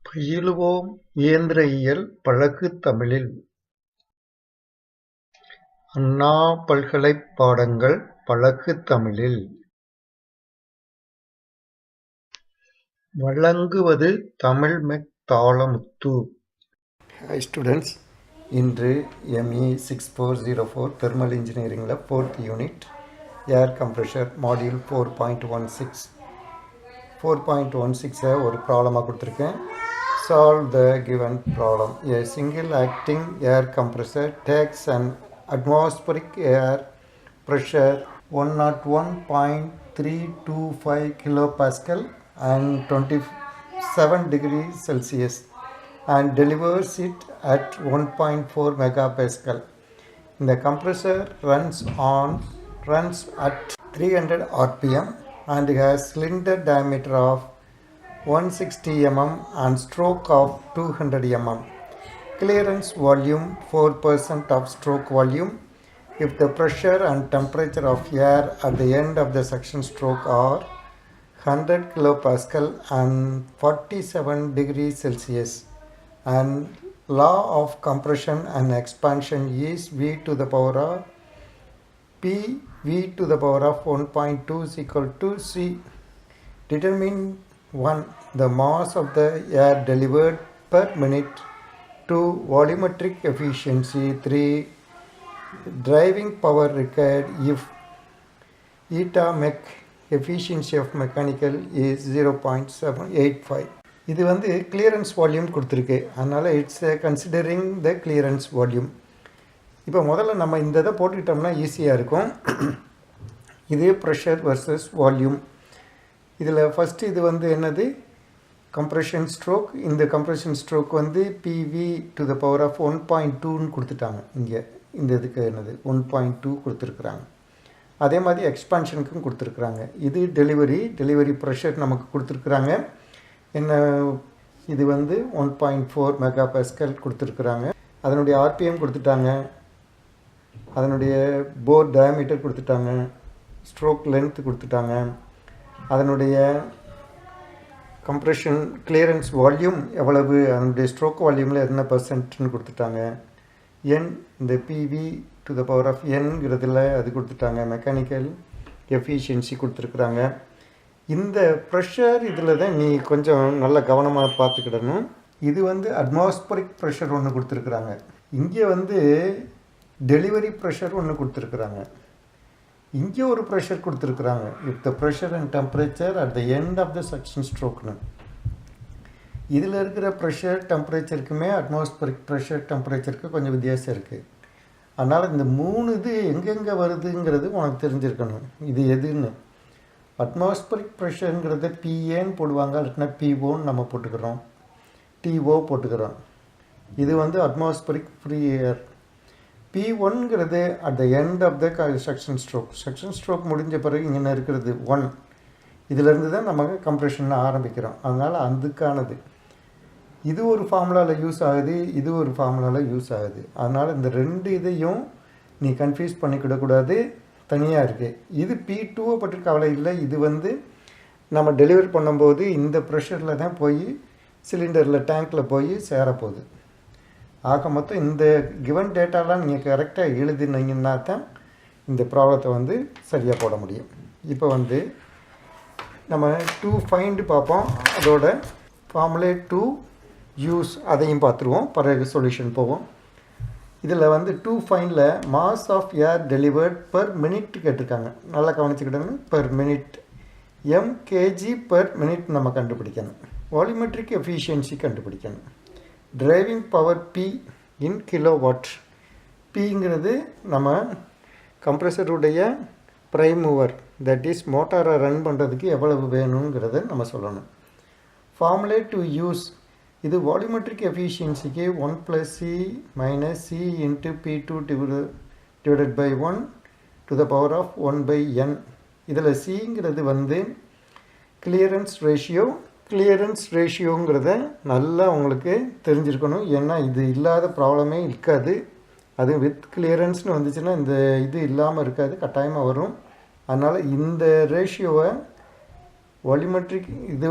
பயிலுவோம் இயந்திர இயல் பழகு தமிழில்! அண்ணா பல்கலைப் பாடங்கள் பழகு தமிழில்! வழங்குவது தமிழ்மெக் தாளமுத்து. Hi students, இன்று ME 6404 Thermal Engineeringல 4th Unit Air Compressor Module 4.16 ஒரு ப்ராப்ளமாக கொடுத்துருக்கேன். Solve the given problem. A single acting air compressor takes an atmospheric air pressure 101.325 kilopascal and 27 degrees Celsius and delivers it at 1.4 megapascal. The compressor runs at 300 rpm and has cylinder diameter of 160 mm and stroke of 200 mm. Clearance volume 4% of stroke volume if the pressure and temperature of air at the end of the suction stroke are 100 kilopascal and 47 degrees Celsius. And law of compression and expansion is V to the power of P V to the power of 1.2 is equal to C. Determine 1. The mass of the air delivered per minute. 2. Volumetric efficiency. 3. Driving power required if eta mech efficiency of mechanical is 0.785. இது clearance volume கொடுத்துருக்கு. அதனால் it's considering the clearance volume. இப்போ முதல்ல நம்ம இந்த இதை போட்டுக்கிட்டோம்னா ஈஸியாக இருக்கும். இது ப்ரெஷர் வர்சஸ் வால்யூம். இதில் ஃபஸ்ட்டு இது என்னது கம்ப்ரெஷன் ஸ்ட்ரோக். இந்த compression stroke PV to the power of 1.2ன்னு கொடுத்துட்டாங்க. இங்கே இந்த இதுக்கு 1.2 கொடுத்துருக்குறாங்க. அதே மாதிரி எக்ஸ்பான்ஷனுக்கும் கொடுத்துருக்குறாங்க. இது டெலிவரி ப்ரெஷர் நமக்கு கொடுத்துருக்குறாங்க. என்ன இது 1.4 மெகா பாஸ்கல் கொடுத்துருக்குறாங்க. அதனுடைய ஆர்பிஎம் கொடுத்துட்டாங்க. அதனுடைய போர் டயாமீட்டர் கொடுத்துட்டாங்க. ஸ்ட்ரோக் லென்த் கொடுத்துட்டாங்க. அதனுடைய கம்ப்ரெஷன் கிளியரன்ஸ் வால்யூம் எவ்வளவு, அதனுடைய ஸ்ட்ரோக் வால்யூமில் என்ன பர்சன்ட்னு கொடுத்துட்டாங்க. என் இந்த PV to the power of என்கிறதுல அது கொடுத்துட்டாங்க. மெக்கானிக்கல் எஃபிஷியன்சி கொடுத்துருக்குறாங்க. இந்த ப்ரெஷர் இதில் தான் நீ கொஞ்சம் நல்ல கவனமாக பார்த்துக்கிடணும். இது அட்மாஸ்பரிக் ப்ரெஷர் ஒன்று கொடுத்துருக்குறாங்க. இங்கே டெலிவரி ப்ரெஷர் ஒன்று கொடுத்துருக்குறாங்க. இங்கே ஒரு ப்ரெஷர் கொடுத்துருக்குறாங்க. If the pressure and temperature at the end of the suction ஸ்ட்ரோக்னு. இதில் இருக்கிற ப்ரெஷர் டெம்பரேச்சருக்குமே அட்மாஸ்பரிக் ப்ரெஷர் டெம்பரேச்சருக்கு கொஞ்சம் வித்தியாசம் இருக்குது. அதனால் இந்த 3 இது எங்கெங்கே வருதுங்கிறது உனக்கு தெரிஞ்சிருக்கணும். இது எதுன்னு அட்மாஸ்பரிக் ப்ரெஷருங்கிறத பிஏன்னு போடுவாங்க, இல்லைன்னா பிஓன்னு நம்ம போட்டுக்கிறோம், டிஓ போட்டுக்கிறோம். இது அட்மாஸ்பரிக் ஃப்ரீ ஏர். P1ங்கிறது at the end of the suction stroke. Suction stroke முடிஞ்ச பிறகு இங்கே இருக்கிறது 1. இதிலேருந்து தான் நமக்கு கம்ப்ரெஷன் ஆரம்பிக்கிறோம். அதனால் அதுக்கானது இது ஒரு ஃபார்முலாவில் யூஸ் ஆகுது, இது ஒரு ஃபார்முலாவில் யூஸ் ஆகுது. அதனால் இந்த 2 இதையும் நீ கன்ஃபியூஸ் பண்ணிக்கிடக்கூடாது, தனியாக இருக்குது. இது P2 பற்றி கவலை இல்லை. இது நம்ம டெலிவரி பண்ணும்போது இந்த ப்ரெஷரில் தான் போய் சிலிண்டரில் டேங்க்கில் போய் சேரப்போகுது. ஆக மொத்தம் இந்த கிவன் டேட்டாலாம் நீங்கள் கரெக்டாக எழுதினீங்கன்னா தான் இந்த ப்ராப்ளத்தை சரியாக போட முடியும். இப்போ நம்ம 2 ஃபைண்ட் பார்ப்போம். அதோட ஃபார்முலே 2 யூஸ் அதையும் பார்த்துருவோம். பிறகு சொல்யூஷன் போவோம். இதில் 2 ஃபைண்டில் mass of air delivered per minute கேட்டிருக்காங்க. நல்லா கவனிச்சுக்கிட்டோம்னா per minute mkg per minute நம்ம கண்டுபிடிக்கணும். வால்யூமெட்ரிக் எஃபிஷியன்சி கண்டுபிடிக்கணும். Driving power P in kilowatt. பிங்கிறது நம்ம கம்ப்ரெசருடைய ப்ரைம் மூவர், தட் இஸ் மோட்டாரை ரன் பண்ணுறதுக்கு எவ்வளவு வேணுங்கிறத நம்ம சொல்லணும். Formulae to use. இது வால்யூமெட்ரிக் எஃபிஷியன்சிக்கு 1 + C - C × P2 divided by 1 to the power of 1/n. இதில் சிங்கிறது கிளியரன்ஸ் ரேஷியோ. கிளியரன்ஸ் ரேஷியோங்கிறத நல்லா உங்களுக்கு தெரிஞ்சிருக்கணும். ஏன்னா இது இல்லாத ப்ராப்ளமே இருக்காது. அது வித் கிளியரன்ஸ்னு வந்துச்சுன்னா இந்த இது இல்லாமல் இருக்காது, கட்டாயமாக வரும். அதனால் இந்த ரேஷியோவை வால்யூமெட்ரிக் இது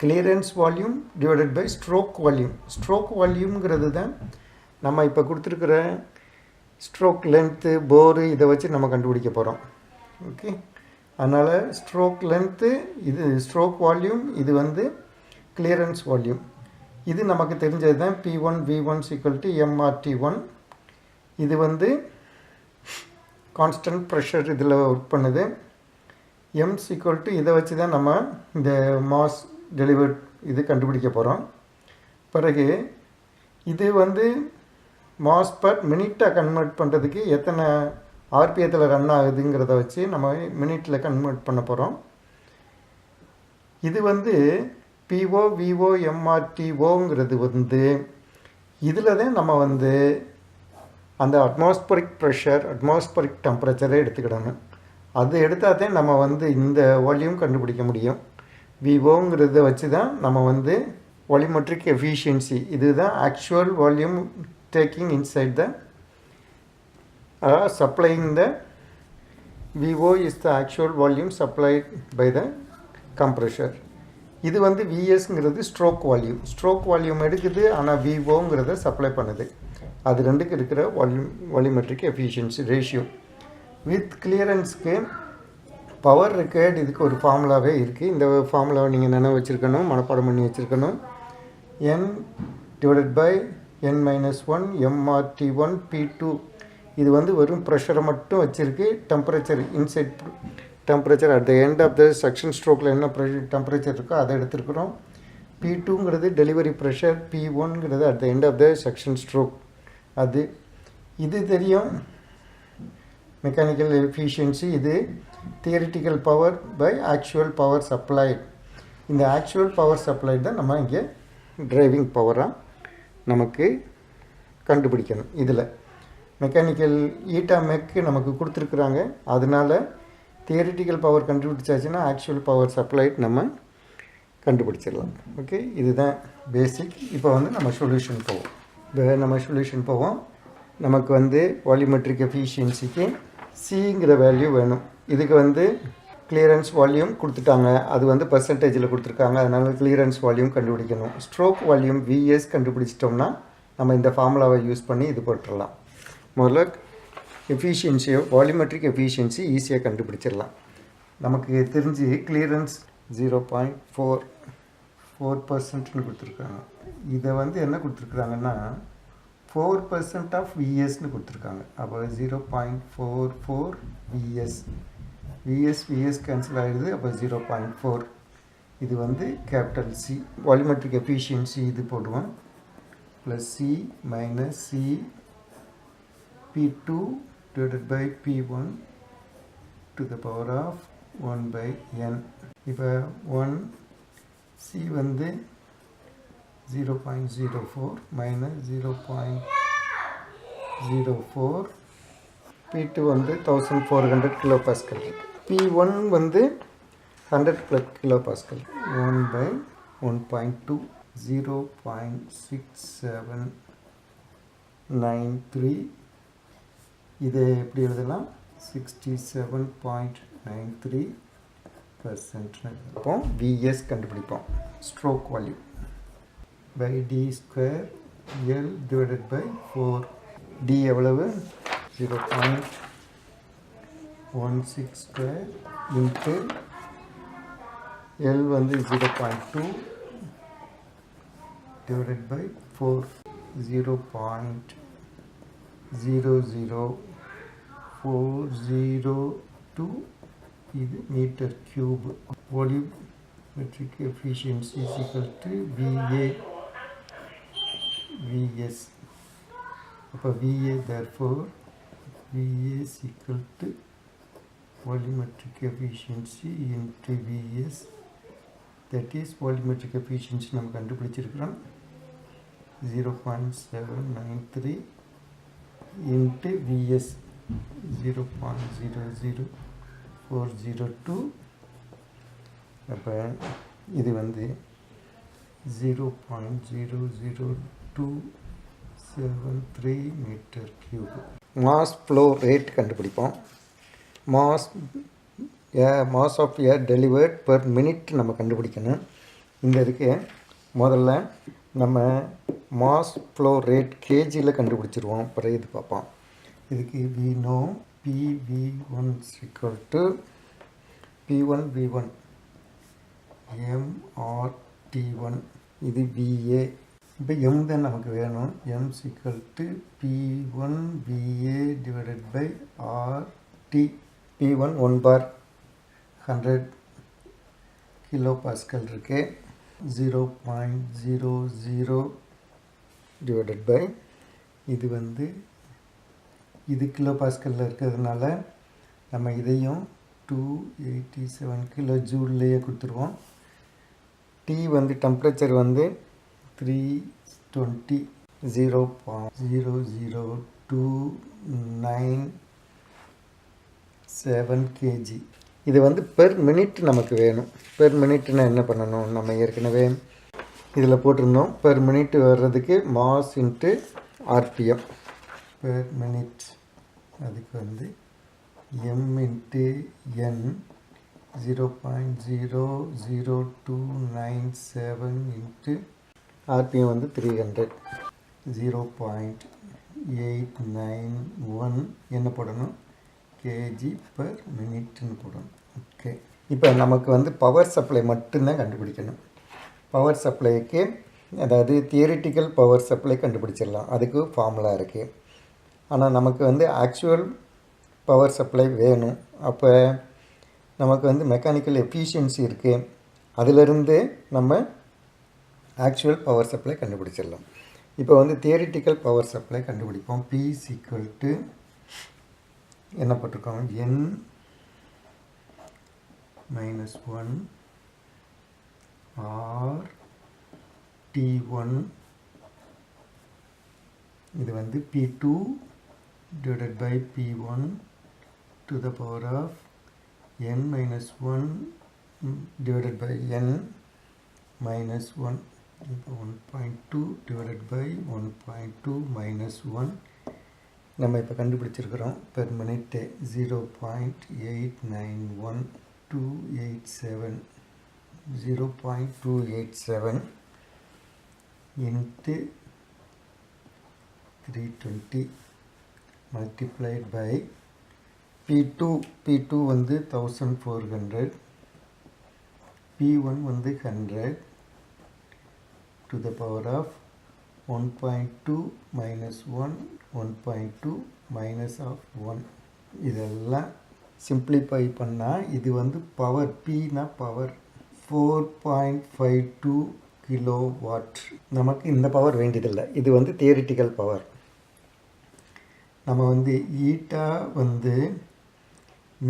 clearance volume divided by stroke volume. Stroke வால்யூம்ங்கிறது தான் நம்ம இப்போ கொடுத்துருக்குற ஸ்ட்ரோக் லென்த்து, போரு இதை வச்சு நம்ம கண்டுபிடிக்க போகிறோம். ஓகே, அதனால் ஸ்ட்ரோக் லென்த்து இது ஸ்ட்ரோக் வால்யூம், இது வந்து கிளியரன்ஸ் வால்யூம். இது நமக்கு தெரிஞ்சது தான். P1 V1 = mRT1. இது வந்து கான்ஸ்டன்ட் ப்ரெஷர் இதில் ஒர்க் பண்ணுது. M = இதை வச்சு தான் நம்ம இந்த மாஸ் டெலிவர்ட் இது கண்டுபிடிக்க போகிறோம். பிறகு இது வந்து மாஸ் பர் மினிட்டாக கன்வெர்ட் பண்ணுறதுக்கு எத்தனை ஆர்பிஎத்தில் ரன் ஆகுதுங்கிறத வச்சு நம்ம மினிட்டில் கன்வெர்ட் பண்ண போகிறோம். இது வந்து PO VO mRTOங்கிறது வந்து இதில் தான் நம்ம வந்து அந்த அட்மாஸ்பரிக் ப்ரெஷர், அட்மாஸ்பரிக் டெம்பரேச்சரை எடுத்துக்கிடணும். அது எடுத்தால் தான் நம்ம வந்து இந்த வால்யூம் கண்டுபிடிக்க முடியும். விவோங்கிறத வச்சு தான் நம்ம வந்து வால்யூமெட்ரிக் எஃபிஷியன்சி, இதுதான் actual volume taking inside the supplying the VO is the actual volume supplied by the compressor. இது வந்து VSங்கிறது ஸ்ட்ரோக் வால்யூம். ஸ்ட்ரோக் வால்யூம் எடுக்குது, ஆனால் VOங்கிறத சப்ளை பண்ணுது. அது ரெண்டுக்கு இருக்கிற வால்யூமெட்ரிக் எஃபிஷியன்சி ரேஷியோ. வித் கிளியரன்ஸுக்கு பவர் ரிக்வயர்டு இதுக்கு ஒரு ஃபார்முலாவே இருக்குது. இந்த ஃபார்முலாவை நீங்கள் நினைவு வச்சுருக்கணும், மனப்பாடம் பண்ணி வச்சுருக்கணும். N/N-1 mRT1 P2. இது வந்து வெறும் ப்ரெஷரை மட்டும் வச்சுருக்கு. Temperature, inside temperature at the end of the suction ஸ்ட்ரோக்கில் என்ன டெம்பரேச்சர் இருக்கோ அதை எடுத்துருக்குறோம். P2ங்கிறது டெலிவரி ப்ரெஷர், P1ங்கிறது at the end of the suction stroke. அது இது தெரியும். மெக்கானிக்கல் எஃபிஷியன்சி இது theoretical power by actual power supplied. இந்த ஆக்சுவல் பவர் சப்ளைட் தான் நம்ம இங்கே டிரைவிங் பவராக நமக்கு கண்டுபிடிக்கணும். இதில் மெக்கானிக்கல் ஈட்டா மெக்கு நமக்கு கொடுத்துருக்குறாங்க. அதனால் தியரிட்டிக்கல் பவர் கண்டுபிடிச்சாச்சுன்னா ஆக்சுவல் பவர் சப்ளைட் நம்ம கண்டுபிடிச்சிடலாம். ஓகே, இதுதான் பேசிக். இப்போ வந்து நம்ம சொல்யூஷன் போவோம். நமக்கு வந்து வால்யூமெட்ரிக் எஃபிஷியன்சிக்கு சிங்கிற வேல்யூ வேணும். இதுக்கு வந்து கிளியரன்ஸ் வால்யூம் கொடுத்துட்டாங்க, அது வந்து பர்சன்டேஜில் கொடுத்துருக்காங்க. அதனால் கிளியரன்ஸ் வால்யூம் கண்டுபிடிக்கணும். ஸ்ட்ரோக் வால்யூம் VS கண்டுபிடிச்சிட்டோம்னா நம்ம இந்த ஃபார்முலாவை யூஸ் பண்ணி இது போட்டுடலாம். முதல்ல எஃபிஷியன்சியோ வால்யூமெட்ரிக் எஃபிஷியன்சி ஈஸியாக கண்டுபிடிச்சிடலாம். நமக்கு தெரிஞ்சு கிளியரன்ஸ் 0.44% கொடுத்துருக்காங்க. இதை வந்து என்ன கொடுத்துருக்குறாங்கன்னா 4% ஆஃப் VSன்னு கொடுத்துருக்காங்க. அப்போ 0.44 VS கேன்சல் ஆகிடுது. அப்போ 0.4. இது வந்து கேபிட்டல் C. வால்யூமெட்ரிக் எஃபிஷியன்சி இது போடுவோம். Plus C minus C P2 divided by P1 to the power of 1/n. இப்போ 1 C வந்து 0.04 minus 0.04. P2 வந்து 1400 kilopascal. P1 வந்து 100 kilopascal. 1/1.2 0.6793. இதை எப்படி எழுதலாம்? 67.93%. இப்போ VS கண்டுபிடிப்போம். Stroke volume by D square L divided by 4. D எவ்வளவு? 0.16 square into L வந்து 0.2 divided by 4. 0.00402 இது metre cube. Volumetric efficiency is equal to VS. அப்போ VA therefore VA is equal to volumetric efficiency into VS. That is volumetric efficiency நம்ம கண்டுபிடிச்சிருக்கிறோம் 0.793 into VS 0.00402. அப்போ இது வந்து 0.00273 metre cube. Mass flow rate கண்டுபிடிப்போம். Mass of air delivered per minute நம்ம கண்டுபிடிக்கணும். இந்த இருக்கு முதல்ல நம்ம மாஸ் ஃப்ளோ ரேட் கேஜியில் கண்டுபிடிச்சிருவோம். அப்புறம் இது பார்ப்போம். இதுக்கு we know PV1 equal to P1 V1 MRT1 இது VA. இப்போ M தான் நமக்கு வேணும். M equal to P1 VA divided by RT. P1 1 bar 100 kilo pascal இருக்கு. 0.00 டிவைடட் பை இது வந்து இது கிலோ பாஸ்கலில் இருக்கிறதுனால நம்ம இதையும் 287 கிலோ ஜூல்லையே கொடுத்துருவோம். T வந்து டெம்பரேச்சர் வந்து 320 0.00297 kg. இது வந்து பெர் மினிட் நமக்கு வேணும். பெர் மினிட்னா என்ன பண்ணணும்? நம்ம ஏற்கனவே இதில் போட்டிருந்தோம். பெர் மினிட் வர்றதுக்கு mass into RPM per minute. அதுக்கு வந்து M into N 0.00297 into RPM வந்து 300 0.891 என்ன போடணும்? கேஜி பர் மினிட்னு போடணும். ஓகே, இப்போ நமக்கு வந்து பவர் சப்ளை மட்டும்தான் கண்டுபிடிக்கணும். பவர் சப்ளைக்கு அதாவது தியரிட்டிக்கல் பவர் சப்ளை கண்டுபிடிச்சிடலாம். அதுக்கு ஃபார்முலா இருக்குது. ஆனால் நமக்கு வந்து ஆக்சுவல் பவர் சப்ளை வேணும். அப்போ நமக்கு வந்து மெக்கானிக்கல் எஃபிஷியன்சி இருக்குது. அதிலிருந்து நம்ம ஆக்சுவல் பவர் சப்ளை கண்டுபிடிச்சிடலாம். இப்போ வந்து தியரிட்டிக்கல் பவர் சப்ளை கண்டுபிடிப்போம். P equal to என்ன போட்டிருக்கோம்? N - 1 R T1 இது வந்து P2 divided by P1 to the power of N minus 1 divided by N minus 1. 1.2 divided by 1.2 minus 1 நம்ம இப்போ கண்டுபிடிச்சிருக்கிறோம். Per minute 0.891287 0.287 into 320 multiplied by P2 வந்து 1400 P1 வந்து 100 to the power of 1.2 minus 1 1.2 minus of 1. இதெல்லாம் simplify பண்ணால் இது வந்து power Pனா power 4.52 kilo watt. நமக்கு இந்த பவர் வேண்டியதில்லை. இது வந்து தியரிட்டிக்கல் பவர். நம்ம வந்து ஈட்டா வந்து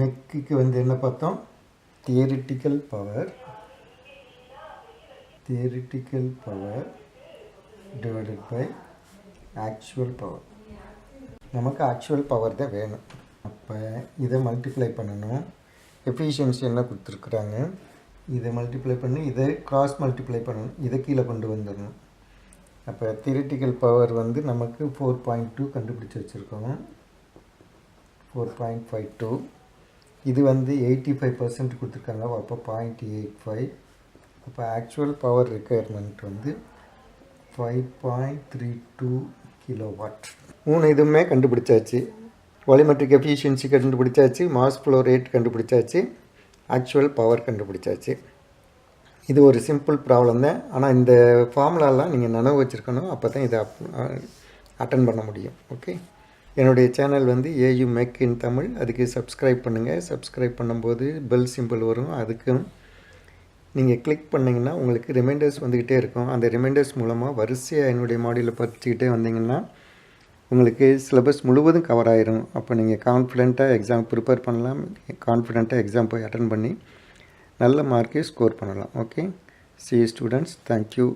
மெக்குக்கு வந்து என்ன பார்த்தோம்? Theoretical power divided by actual power. நமக்கு ஆக்சுவல் பவர் தான் வேணும். அப்போ இதை மல்டிப்ளை பண்ணணும். எஃபிஷியன்சி என்ன கொடுத்துருக்குறாங்க? இதை மல்டிப்ளை பண்ணி இதை கிராஸ் மல்டிப்ளை பண்ணணும். இதை கீழே கொண்டு வந்துடணும். அப்போ தியரிட்டிக்கல் பவர் வந்து நமக்கு 4.2 கண்டுபிடிச்சி வச்சுருக்கோம். 4.52. இது வந்து 85% கொடுத்துருக்காங்க. அப்போ 0.85. அப்போ ஆக்சுவல் பவர் ரெக்குயர்மெண்ட் வந்து 5.32 கிலோவாட். 3 இதுவுமே கண்டுபிடிச்சாச்சு. வால்யூமெட்ரிக் எஃபிஷியன்சி கண்டுபிடிச்சாச்சு, மாஸ் ஃப்ளோ ரேட் கண்டுபிடிச்சாச்சு, ஆக்சுவல் பவர் கண்டுபிடிச்சாச்சு. இது ஒரு சிம்பிள் ப்ராப்ளம் தான். ஆனால் இந்த ஃபார்முலாலாம் நீங்கள் நினைவு வச்சுருக்கணும். அப்போ தான் இதை அட்டன் பண்ண முடியும். ஓகே, என்னுடைய சேனல் வந்து AU Mech in தமிழ். அதுக்கு சப்ஸ்கிரைப் பண்ணுங்கள். சப்ஸ்கிரைப் பண்ணும்போது பெல் சிம்பிள் வரும். அதுக்கும் நீங்கள் கிளிக் பண்ணிங்கன்னா உங்களுக்கு ரிமைண்டர்ஸ் வந்துக்கிட்டே இருக்கும். அந்த ரிமைண்டர்ஸ் மூலமாக வரிசையாக என்னுடைய மாடியூலை படிச்சுக்கிட்டே வந்தீங்கன்னா உங்களுக்கு சிலபஸ் முழுவதும் கவர் ஆயிரும். அப்போ நீங்கள் கான்ஃபிடெண்ட்டாக எக்ஸாம் ப்ரிப்பேர் பண்ணலாம். கான்ஃபிடெண்ட்டாக எக்ஸாம் போய் அட்டன் பண்ணி நல்ல மார்க்கை ஸ்கோர் பண்ணலாம். Okay, see you students. Thank you.